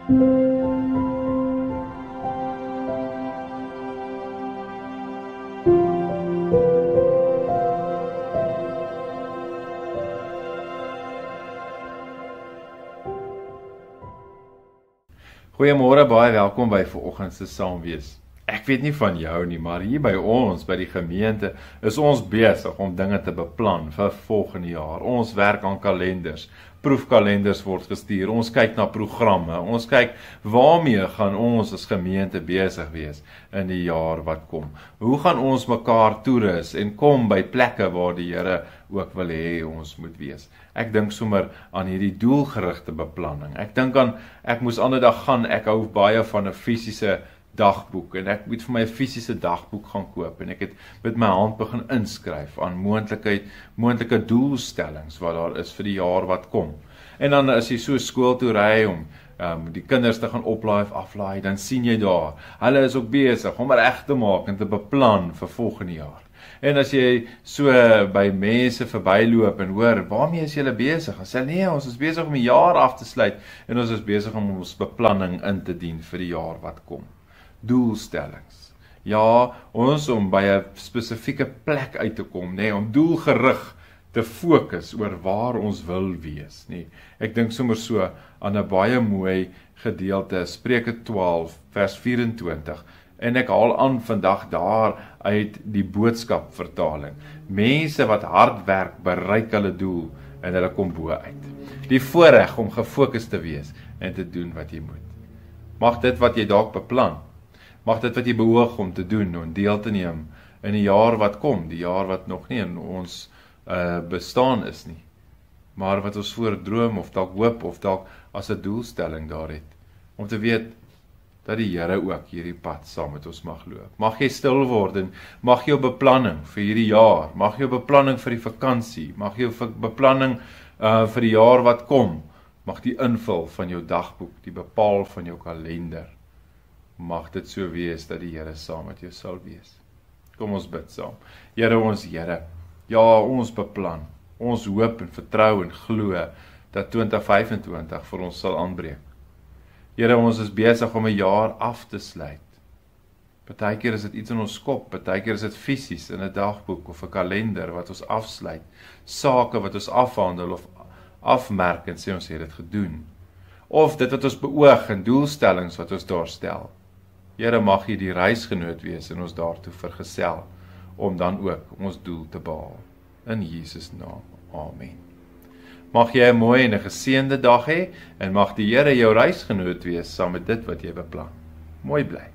Goeiemôre, baie welkom by vanoggend se Saamwees. Ek weet nie van jou nie, maar hier by ons, by die gemeente, is ons besig om dinge te beplan vir volgende jaar. Ons werk aan kalenders, proefkalenders word gestuur, ons kyk na programme, ons kyk waarmee gaan ons as gemeente besig wees in die jaar wat kom. Hoe gaan ons mekaar toerus en kom by plekke waar die Here ook wil hê ons moet wees. Ek dink sommer aan hierdie doelgerigte beplanning. Ek dink aan, ek moes ander dag gaan, ek hou baie van 'n fisiese dagboek en ek moet vir my 'n fisiese dagboek gaan koop en ek het met my hand begin inskryf aan moontlike doelstellings wat daar is vir die jaar wat kom. En dan as jy so skool toe ry om die kinders te gaan oplaai of aflaai, dan sien jy daar, hulle is ook besig om reg te maak en te beplan vir volgende jaar. En as jy so by mense verbyloop en hoor, waarmee is julle besig? Dan sê nee, ons is besig om die jaar af te sluit en ons is besig om ons beplanning in te dien vir die jaar wat kom. Doelstellings. Ja, ons om by 'n spesifieke plek uit te kom, nee, om doelgerig te fokus oor waar ons wil wees, nee. Ek dink sommer so aan 'n baie mooi gedeelte, Spreuke 12 vers 24. En ek haal aan vandag daar uit die boodskap vertaling. Mense wat hard werk, bereik hulle doel en hulle kom bo uit. Die voorreg om gefokus te wees en te doen wat jy moet. Mag dit wat jy dalk beplan, mag dit wat jy beoog om te doen en deel te neem in die jaar wat kom, die jaar wat nog nie in ons bestaan is nie, maar wat ons voordroom of dalk hoop of dalk as 'n doelstelling daar het, om te weet dat die Here ook hierdie pad saam met ons mag loop. Mag jy stil word en mag jou beplanning vir hierdie jaar, mag jou beplanning vir die vakansie, mag jou beplanning vir die jaar wat kom, mag die invul van jou dagboek, die bepaal van jou kalender, mag dit so wees dat die Here saam met jou sal wees. Kom ons bid saam. Here, ons Here, ja, ons beplan, ons hoop en vertrou en glo dat 2025 vir ons sal aanbreek. Here, ons is besig om 'n jaar af te sluit. Partykeer is dit iets in ons kop, partykeer is dit fisies in 'n dagboek of 'n kalender wat ons afsluit, sake wat ons afhandel of afmerk en sê ons het dit gedoen. Of dit wat ons beoog en doelstellings wat ons daar stel. Here, mag jy die reisgenoot wees en ons daartoe vergesel, om dan ook ons doel te behaal. In Jesus naam, amen. Mag jy 'n mooi en 'n geseënde dag hê, en mag die Here jou reisgenoot wees saam met dit wat jy beplan. Mooi bly.